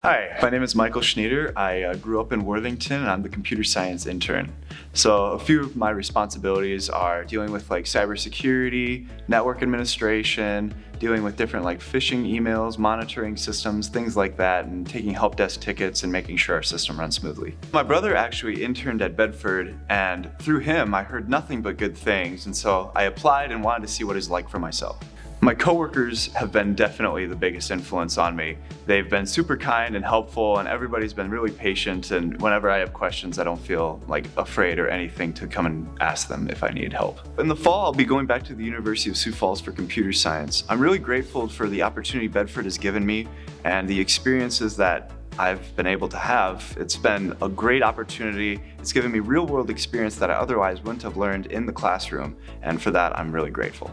Hi, my name is Michael Schneider. I grew up in Worthington and I'm the computer science intern. So a few of my responsibilities are dealing with cybersecurity, network administration, dealing with different phishing emails, monitoring systems, things like that, and taking help desk tickets and making sure our system runs smoothly. My brother actually interned at Bedford, and through him I heard nothing but good things, and so I applied and wanted to see what it's like for myself. My coworkers have been definitely the biggest influence on me. They've been super kind and helpful, and everybody's been really patient, and whenever I have questions, I don't feel afraid or anything to come and ask them if I need help. In the fall, I'll be going back to the University of Sioux Falls for computer science. I'm really grateful for the opportunity Bedford has given me and the experiences that I've been able to have. It's been a great opportunity. It's given me real-world experience that I otherwise wouldn't have learned in the classroom, and for that, I'm really grateful.